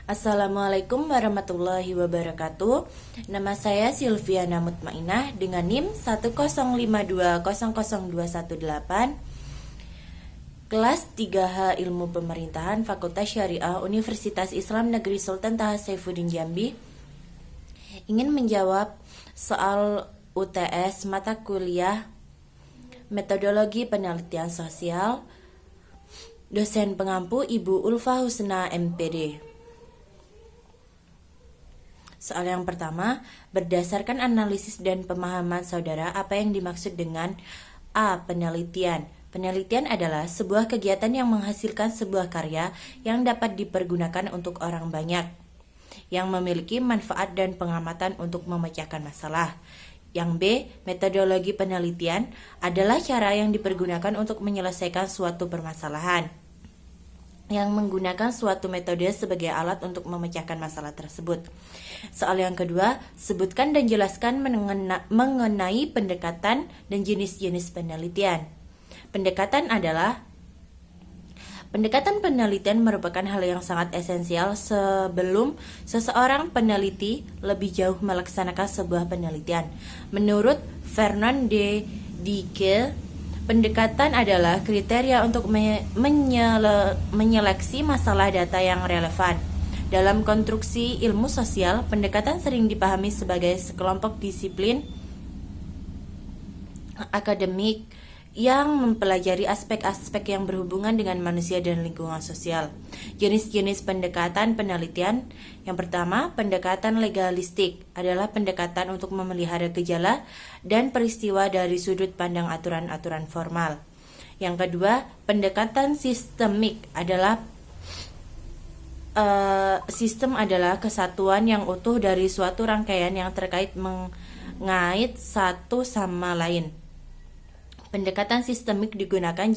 Assalamualaikum warahmatullahi wabarakatuh. Nama saya Silviana Mutmainah dengan NIM 105200218, kelas 3H Ilmu Pemerintahan, Fakultas Syariah, Universitas Islam Negeri Sultan Taha Saifuddin Jambi. Ingin menjawab soal UTS mata kuliah Metodologi Penelitian Sosial, dosen pengampu Ibu Ulfa Husna MPD. Soal yang pertama, berdasarkan analisis dan pemahaman saudara, apa yang dimaksud dengan A. Penelitian? Penelitian adalah sebuah kegiatan yang menghasilkan sebuah karya yang dapat dipergunakan untuk orang banyak, yang memiliki manfaat dan pengamatan untuk memecahkan masalah. Yang B. Metodologi penelitian adalah cara yang dipergunakan untuk menyelesaikan suatu permasalahan, yang menggunakan suatu metode sebagai alat untuk memecahkan masalah tersebut. Soal yang kedua, sebutkan dan jelaskan mengenai pendekatan dan jenis-jenis penelitian. Pendekatan penelitian merupakan hal yang sangat esensial sebelum seseorang peneliti lebih jauh melaksanakan sebuah penelitian. Menurut Fernand de Dicke, pendekatan adalah kriteria untuk menyeleksi masalah data yang relevan. Dalam konstruksi ilmu sosial, pendekatan sering dipahami sebagai sekelompok disiplin akademik yang mempelajari aspek-aspek yang berhubungan dengan manusia dan lingkungan sosial. Jenis-jenis pendekatan penelitian. Yang pertama, pendekatan legalistik adalah pendekatan untuk memelihara gejala dan peristiwa dari sudut pandang aturan-aturan formal. Yang kedua, pendekatan sistemik adalah sistem adalah kesatuan yang utuh dari suatu rangkaian yang terkait mengait satu sama lain. Pendekatan sistemik digunakan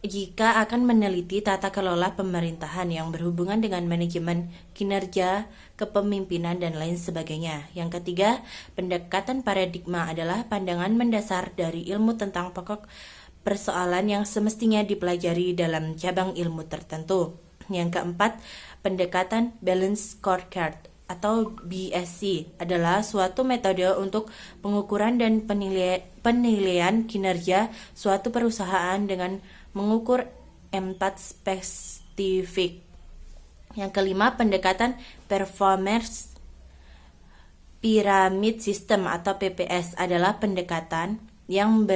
jika akan meneliti tata kelola pemerintahan yang berhubungan dengan manajemen, kinerja, kepemimpinan, dan lain sebagainya. Yang ketiga, pendekatan paradigma adalah pandangan mendasar dari ilmu tentang pokok persoalan yang semestinya dipelajari dalam cabang ilmu tertentu. Yang keempat, pendekatan balance scorecard atau BSC adalah suatu metode untuk pengukuran dan penilaian kinerja suatu perusahaan dengan mengukur empat spesifik. Yang kelima, pendekatan performance pyramid system atau PPS adalah pendekatan yang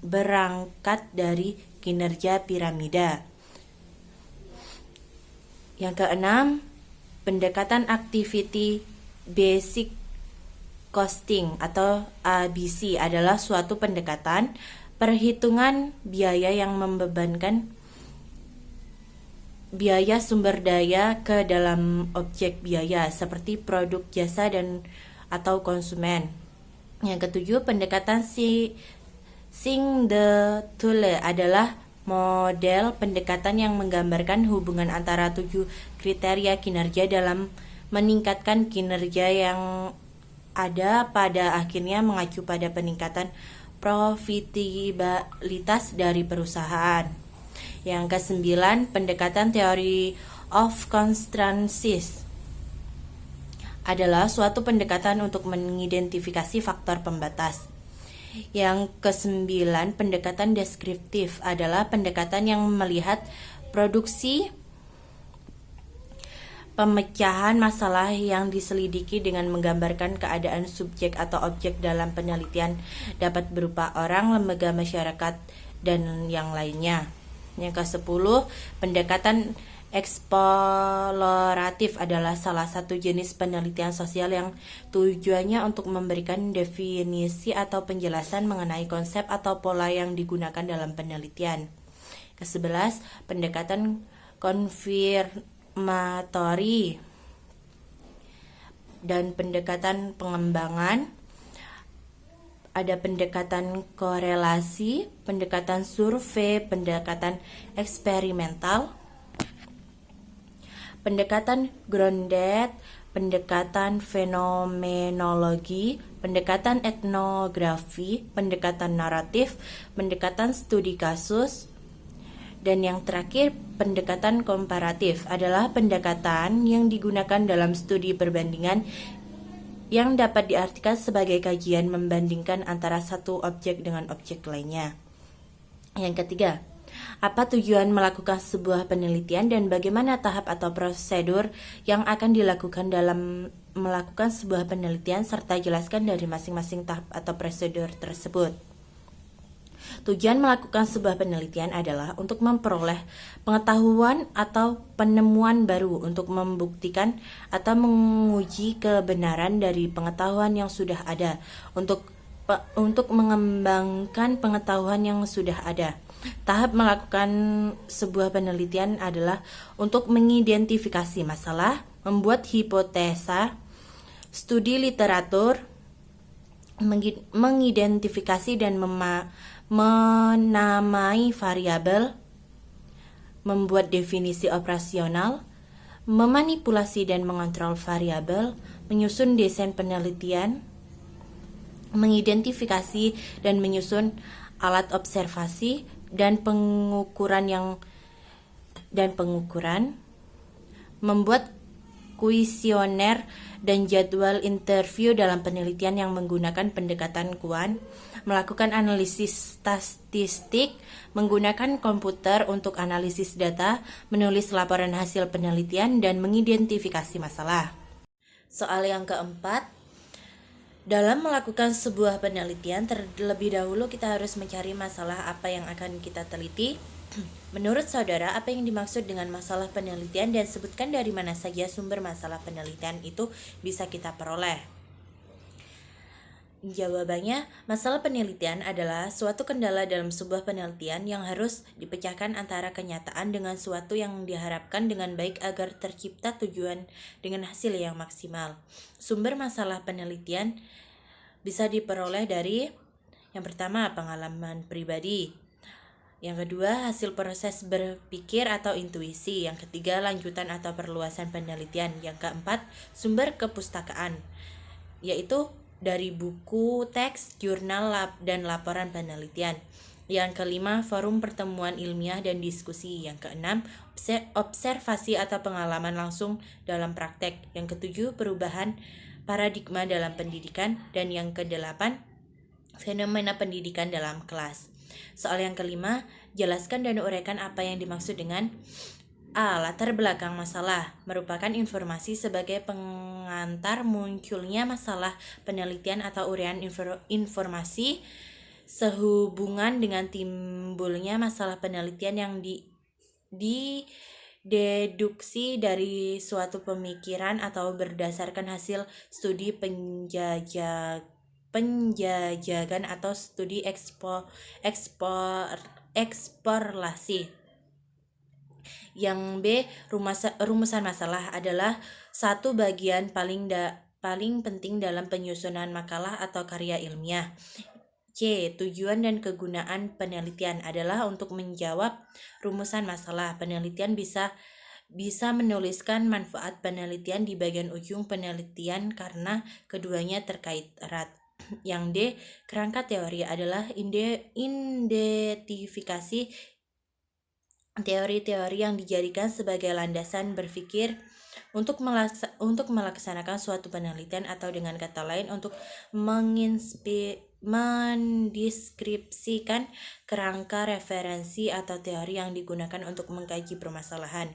berangkat dari kinerja piramida. Yang keenam, pendekatan activity basic costing atau ABC adalah suatu pendekatan perhitungan biaya yang membebankan biaya sumber daya ke dalam objek biaya seperti produk, jasa, dan atau konsumen. Yang ketujuh, pendekatan Sing the Tool adalah model pendekatan yang menggambarkan hubungan antara 7 kriteria kinerja dalam meningkatkan kinerja yang ada pada akhirnya mengacu pada peningkatan profitabilitas dari perusahaan. Yang kesembilan, pendekatan Theory of Constraints adalah suatu pendekatan untuk mengidentifikasi faktor pembatas. Yang kesembilan, pendekatan deskriptif adalah pendekatan yang melihat produksi pemecahan masalah yang diselidiki dengan menggambarkan keadaan subjek atau objek dalam penelitian, dapat berupa orang, lembaga masyarakat, dan yang lainnya. Yang ke-10, pendekatan eksploratif adalah salah satu jenis penelitian sosial yang tujuannya untuk memberikan definisi atau penjelasan mengenai konsep atau pola yang digunakan dalam penelitian. Ke-11, pendekatan konfirmatori dan pendekatan pengembangan. Ada pendekatan korelasi, pendekatan survei, pendekatan eksperimental, pendekatan grounded, pendekatan fenomenologi, pendekatan etnografi, pendekatan naratif, pendekatan studi kasus, Dan yang terakhir, pendekatan komparatif adalah pendekatan yang digunakan dalam studi perbandingan yang dapat diartikan sebagai kajian membandingkan antara satu objek dengan objek lainnya. Yang ketiga, apa tujuan melakukan sebuah penelitian dan bagaimana tahap atau prosedur yang akan dilakukan dalam melakukan sebuah penelitian serta jelaskan dari masing-masing tahap atau prosedur tersebut. Tujuan melakukan sebuah penelitian adalah untuk memperoleh pengetahuan atau penemuan baru untuk membuktikan atau menguji kebenaran dari pengetahuan yang sudah ada untuk mengembangkan pengetahuan yang sudah ada. Tahap melakukan sebuah penelitian adalah untuk mengidentifikasi masalah, membuat hipotesa, studi literatur, mengidentifikasi dan menamai variabel, membuat definisi operasional, memanipulasi dan mengontrol variabel, menyusun desain penelitian, mengidentifikasi dan menyusun alat observasi dan pengukuran, membuat kuesioner dan jadwal interview dalam penelitian yang menggunakan pendekatan kuant, melakukan analisis statistik, menggunakan komputer untuk analisis data, menulis laporan hasil penelitian, dan mengidentifikasi masalah. Soal yang keempat, dalam melakukan sebuah penelitian, terlebih dahulu kita harus mencari masalah apa yang akan kita teliti. Menurut saudara, apa yang dimaksud dengan masalah penelitian dan sebutkan dari mana saja sumber masalah penelitian itu bisa kita peroleh? Jawabannya, masalah penelitian adalah suatu kendala dalam sebuah penelitian yang harus dipecahkan antara kenyataan dengan suatu yang diharapkan dengan baik agar tercipta tujuan dengan hasil yang maksimal. Sumber masalah penelitian bisa diperoleh dari yang pertama, pengalaman pribadi. Yang kedua, hasil proses berpikir atau intuisi. Yang ketiga, lanjutan atau perluasan penelitian. Yang keempat, sumber kepustakaan, yaitu dari buku, teks, jurnal, dan laporan penelitian. Yang kelima, forum pertemuan ilmiah dan diskusi. Yang keenam, observasi atau pengalaman langsung dalam praktek. Yang ketujuh, perubahan paradigma dalam pendidikan. Dan yang kedelapan, fenomena pendidikan dalam kelas. Soal yang kelima, jelaskan dan uraikan apa yang dimaksud dengan A. Latar belakang masalah merupakan informasi sebagai pengantar munculnya masalah penelitian atau uraian informasi sehubungan dengan timbulnya masalah penelitian yang dideduksi dari suatu pemikiran atau berdasarkan hasil studi penjajakan atau studi eksplorasi. Yang B, rumusan masalah adalah satu bagian paling penting dalam penyusunan makalah atau karya ilmiah. C, tujuan dan kegunaan penelitian adalah untuk menjawab rumusan masalah. Penelitian bisa menuliskan manfaat penelitian di bagian ujung penelitian karena keduanya terkait erat. Yang D, kerangka teori adalah identifikasi teori-teori yang dijadikan sebagai landasan berpikir untuk melaksanakan suatu penelitian, atau dengan kata lain untuk mendeskripsikan kerangka referensi atau teori yang digunakan untuk mengkaji permasalahan.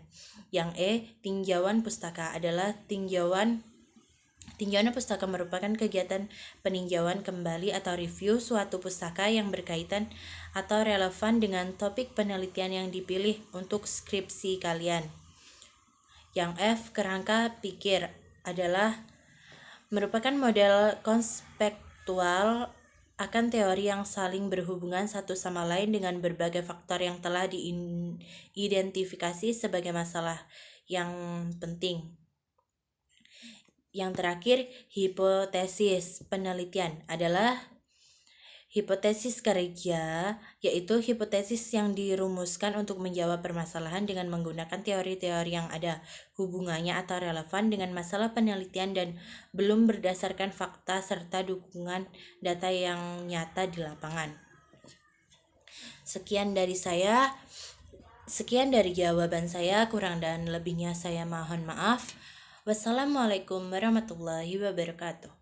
Yang E, tinjauan pustaka adalah tinjauan pustaka merupakan kegiatan peninjauan kembali atau review suatu pustaka yang berkaitan atau relevan dengan topik penelitian yang dipilih untuk skripsi kalian. Yang F, kerangka pikir adalah merupakan model konseptual akan teori yang saling berhubungan satu sama lain dengan berbagai faktor yang telah diidentifikasi sebagai masalah yang penting. Yang terakhir, hipotesis penelitian adalah hipotesis kerja, yaitu hipotesis yang dirumuskan untuk menjawab permasalahan dengan menggunakan teori-teori yang ada hubungannya atau relevan dengan masalah penelitian dan belum berdasarkan fakta serta dukungan data yang nyata di lapangan. Sekian dari saya. Sekian dari jawaban saya, kurang dan lebihnya saya mohon maaf. Wassalamualaikum warahmatullahi wabarakatuh.